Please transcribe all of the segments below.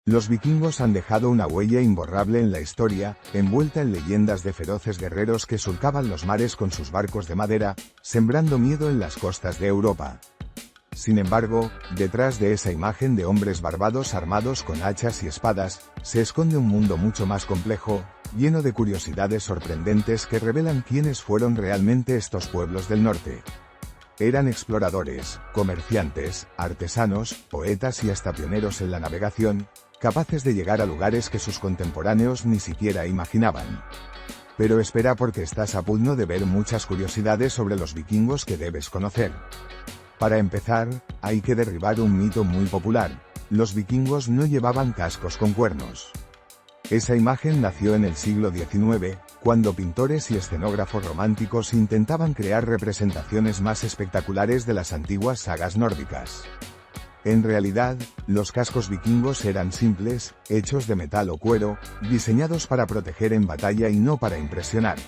Los vikingos han dejado una huella imborrable en la historia, envuelta en leyendas de feroces guerreros que surcaban los mares con sus barcos de madera, sembrando miedo en las costas de Europa. Sin embargo, detrás de esa imagen de hombres barbados armados con hachas y espadas, se esconde un mundo mucho más complejo, lleno de curiosidades sorprendentes que revelan quiénes fueron realmente estos pueblos del norte. Eran exploradores, comerciantes, artesanos, poetas y hasta pioneros en la navegación, capaces de llegar a lugares que sus contemporáneos ni siquiera imaginaban. Pero espera, porque estás a punto de ver muchas curiosidades sobre los vikingos que debes conocer. Para empezar, hay que derribar un mito muy popular: los vikingos no llevaban cascos con cuernos. Esa imagen nació en el siglo XIX, cuando pintores y escenógrafos románticos intentaban crear representaciones más espectaculares de las antiguas sagas nórdicas. En realidad, los cascos vikingos eran simples, hechos de metal o cuero, diseñados para proteger en batalla y no para impresionar.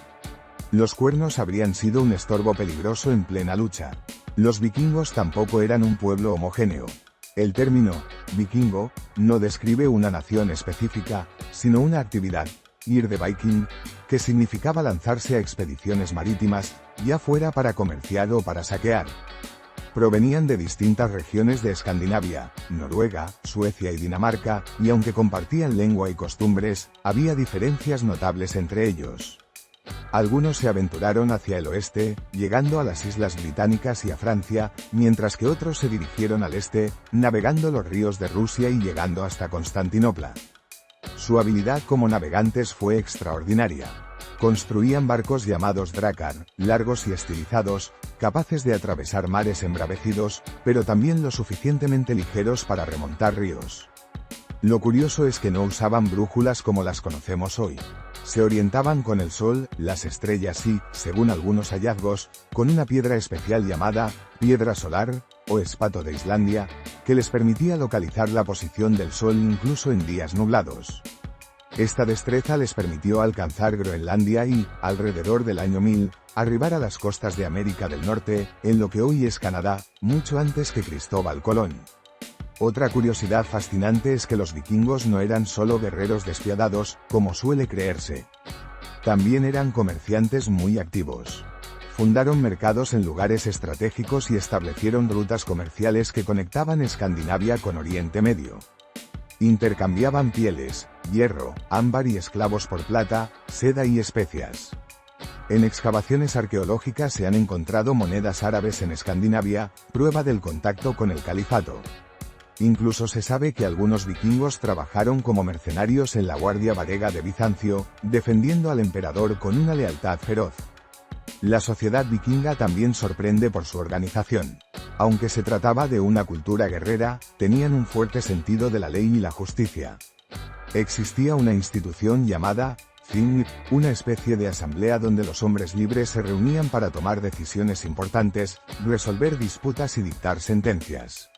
Los cuernos habrían sido un estorbo peligroso en plena lucha. Los vikingos tampoco eran un pueblo homogéneo. El término vikingo no describe una nación específica, sino una actividad, ir de Viking, que significaba lanzarse a expediciones marítimas, ya fuera para comerciar o para saquear. Provenían de distintas regiones de Escandinavia, Noruega, Suecia y Dinamarca, y aunque compartían lengua y costumbres, había diferencias notables entre ellos. Algunos se aventuraron hacia el oeste, llegando a las Islas Británicas y a Francia, mientras que otros se dirigieron al este, navegando los ríos de Rusia y llegando hasta Constantinopla. Su habilidad como navegantes fue extraordinaria. Construían barcos llamados drakar, largos y estilizados, capaces de atravesar mares embravecidos, pero también lo suficientemente ligeros para remontar ríos. Lo curioso es que no usaban brújulas como las conocemos hoy. Se orientaban con el sol, las estrellas y, según algunos hallazgos, con una piedra especial llamada piedra solar, o espato de Islandia, que les permitía localizar la posición del sol incluso en días nublados. Esta destreza les permitió alcanzar Groenlandia y, alrededor del año 1000, arribar a las costas de América del Norte, en lo que hoy es Canadá, mucho antes que Cristóbal Colón. Otra curiosidad fascinante es que los vikingos no eran solo guerreros despiadados, como suele creerse. También eran comerciantes muy activos. Fundaron mercados en lugares estratégicos y establecieron rutas comerciales que conectaban Escandinavia con Oriente Medio. Intercambiaban pieles, hierro, ámbar y esclavos por plata, seda y especias. En excavaciones arqueológicas se han encontrado monedas árabes en Escandinavia, prueba del contacto con el califato. Incluso se sabe que algunos vikingos trabajaron como mercenarios en la Guardia Varega de Bizancio, defendiendo al emperador con una lealtad feroz. La sociedad vikinga también sorprende por su organización. Aunque se trataba de una cultura guerrera, tenían un fuerte sentido de la ley y la justicia. Existía una institución llamada Þing, una especie de asamblea donde los hombres libres se reunían para tomar decisiones importantes, resolver disputas y dictar sentencias.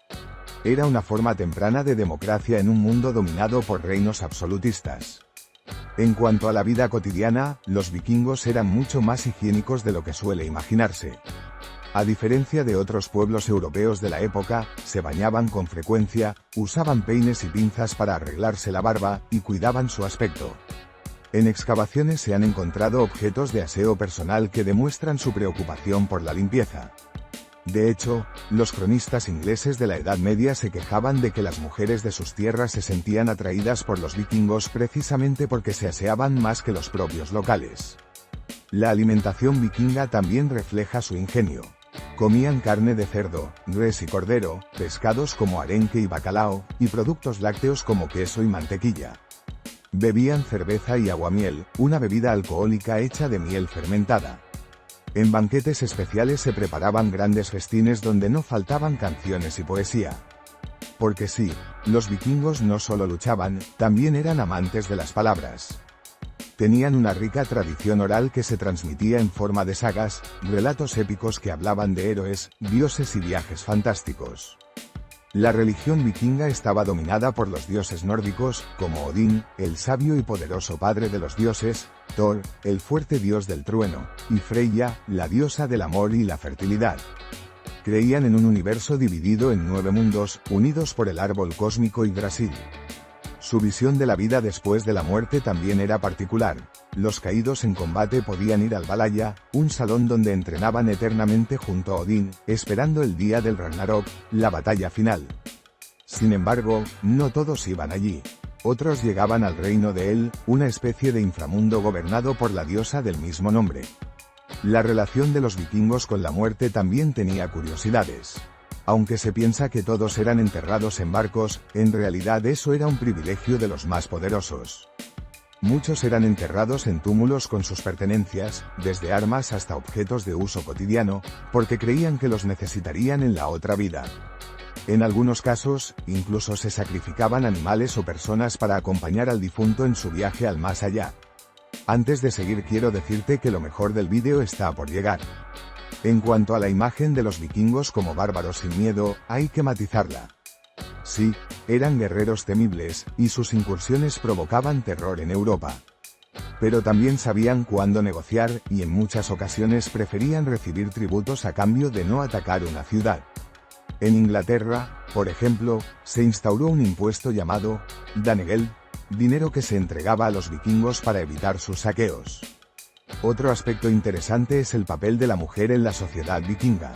Era una forma temprana de democracia en un mundo dominado por reinos absolutistas. En cuanto a la vida cotidiana, los vikingos eran mucho más higiénicos de lo que suele imaginarse. A diferencia de otros pueblos europeos de la época, se bañaban con frecuencia, usaban peines y pinzas para arreglarse la barba, y cuidaban su aspecto. En excavaciones se han encontrado objetos de aseo personal que demuestran su preocupación por la limpieza. De hecho, los cronistas ingleses de la Edad Media se quejaban de que las mujeres de sus tierras se sentían atraídas por los vikingos precisamente porque se aseaban más que los propios locales. La alimentación vikinga también refleja su ingenio. Comían carne de cerdo, res y cordero, pescados como arenque y bacalao, y productos lácteos como queso y mantequilla. Bebían cerveza y aguamiel, una bebida alcohólica hecha de miel fermentada. En banquetes especiales se preparaban grandes festines donde no faltaban canciones y poesía. Porque sí, los vikingos no solo luchaban, también eran amantes de las palabras. Tenían una rica tradición oral que se transmitía en forma de sagas, relatos épicos que hablaban de héroes, dioses y viajes fantásticos. La religión vikinga estaba dominada por los dioses nórdicos, como Odín, el sabio y poderoso padre de los dioses, Thor, el fuerte dios del trueno, y Freyja, la diosa del amor y la fertilidad. Creían en un universo dividido en 9 mundos, unidos por el árbol cósmico Yggdrasil. Su visión de la vida después de la muerte también era particular. Los caídos en combate podían ir al Valhalla, un salón donde entrenaban eternamente junto a Odín, esperando el día del Ragnarok, la batalla final. Sin embargo, no todos iban allí. Otros llegaban al reino de El, una especie de inframundo gobernado por la diosa del mismo nombre. La relación de los vikingos con la muerte también tenía curiosidades. Aunque se piensa que todos eran enterrados en barcos, en realidad eso era un privilegio de los más poderosos. Muchos eran enterrados en túmulos con sus pertenencias, desde armas hasta objetos de uso cotidiano, porque creían que los necesitarían en la otra vida. En algunos casos, incluso se sacrificaban animales o personas para acompañar al difunto en su viaje al más allá. Antes de seguir quiero decirte que lo mejor del vídeo está por llegar. En cuanto a la imagen de los vikingos como bárbaros sin miedo, hay que matizarla. Sí, eran guerreros temibles, y sus incursiones provocaban terror en Europa. Pero también sabían cuándo negociar, y en muchas ocasiones preferían recibir tributos a cambio de no atacar una ciudad. En Inglaterra, por ejemplo, se instauró un impuesto llamado Danegeld, dinero que se entregaba a los vikingos para evitar sus saqueos. Otro aspecto interesante es el papel de la mujer en la sociedad vikinga.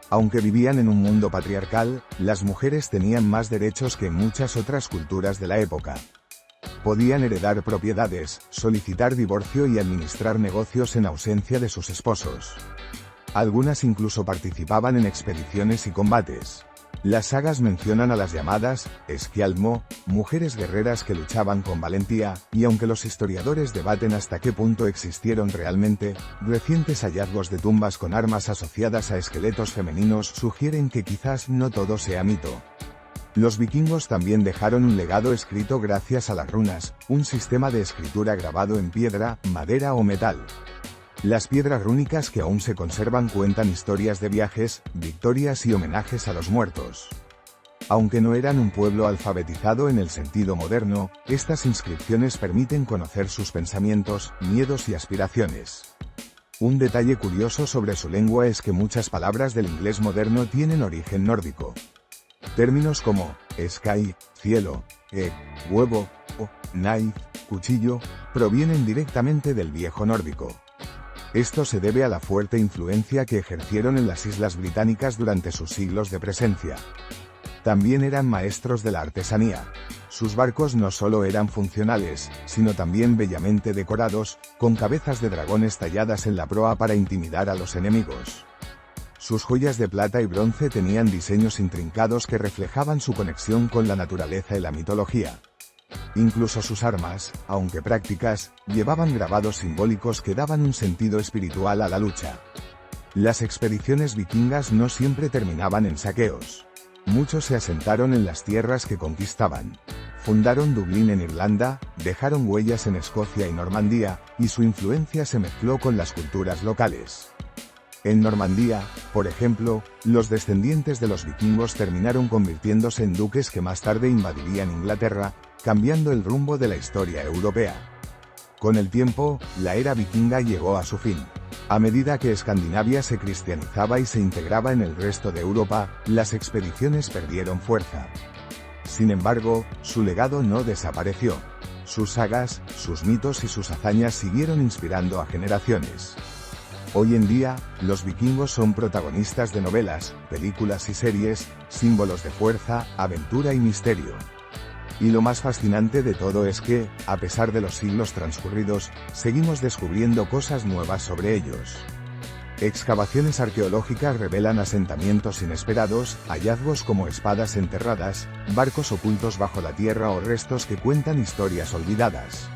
Aunque vivían en un mundo patriarcal, las mujeres tenían más derechos que en muchas otras culturas de la época. Podían heredar propiedades, solicitar divorcio y administrar negocios en ausencia de sus esposos. Algunas incluso participaban en expediciones y combates. Las sagas mencionan a las llamadas Skjalmo, mujeres guerreras que luchaban con valentía, y aunque los historiadores debaten hasta qué punto existieron realmente, recientes hallazgos de tumbas con armas asociadas a esqueletos femeninos sugieren que quizás no todo sea mito. Los vikingos también dejaron un legado escrito gracias a las runas, un sistema de escritura grabado en piedra, madera o metal. Las piedras rúnicas que aún se conservan cuentan historias de viajes, victorias y homenajes a los muertos. Aunque no eran un pueblo alfabetizado en el sentido moderno, estas inscripciones permiten conocer sus pensamientos, miedos y aspiraciones. Un detalle curioso sobre su lengua es que muchas palabras del inglés moderno tienen origen nórdico. Términos como sky, cielo, egg, huevo, o knife, cuchillo, provienen directamente del viejo nórdico. Esto se debe a la fuerte influencia que ejercieron en las islas británicas durante sus siglos de presencia. También eran maestros de la artesanía. Sus barcos no solo eran funcionales, sino también bellamente decorados, con cabezas de dragones talladas en la proa para intimidar a los enemigos. Sus joyas de plata y bronce tenían diseños intrincados que reflejaban su conexión con la naturaleza y la mitología. Incluso sus armas, aunque prácticas, llevaban grabados simbólicos que daban un sentido espiritual a la lucha. Las expediciones vikingas no siempre terminaban en saqueos. Muchos se asentaron en las tierras que conquistaban. Fundaron Dublín en Irlanda, dejaron huellas en Escocia y Normandía, y su influencia se mezcló con las culturas locales. En Normandía, por ejemplo, los descendientes de los vikingos terminaron convirtiéndose en duques que más tarde invadirían Inglaterra, cambiando el rumbo de la historia europea. Con el tiempo, la era vikinga llegó a su fin. A medida que Escandinavia se cristianizaba y se integraba en el resto de Europa, las expediciones perdieron fuerza. Sin embargo, su legado no desapareció. Sus sagas, sus mitos y sus hazañas siguieron inspirando a generaciones. Hoy en día, los vikingos son protagonistas de novelas, películas y series, símbolos de fuerza, aventura y misterio. Y lo más fascinante de todo es que, a pesar de los siglos transcurridos, seguimos descubriendo cosas nuevas sobre ellos. Excavaciones arqueológicas revelan asentamientos inesperados, hallazgos como espadas enterradas, barcos ocultos bajo la tierra o restos que cuentan historias olvidadas.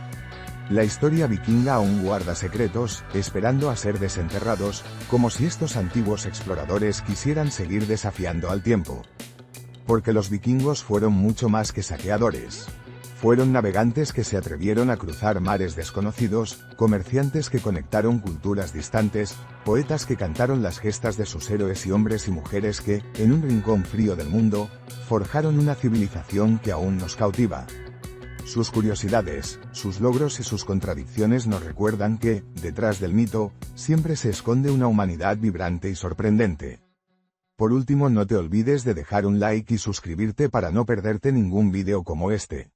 La historia vikinga aún guarda secretos, esperando a ser desenterrados, como si estos antiguos exploradores quisieran seguir desafiando al tiempo. Porque los vikingos fueron mucho más que saqueadores. Fueron navegantes que se atrevieron a cruzar mares desconocidos, comerciantes que conectaron culturas distantes, poetas que cantaron las gestas de sus héroes y hombres y mujeres que, en un rincón frío del mundo, forjaron una civilización que aún nos cautiva. Sus curiosidades, sus logros y sus contradicciones nos recuerdan que, detrás del mito, siempre se esconde una humanidad vibrante y sorprendente. Por último, no te olvides de dejar un like y suscribirte para no perderte ningún vídeo como este.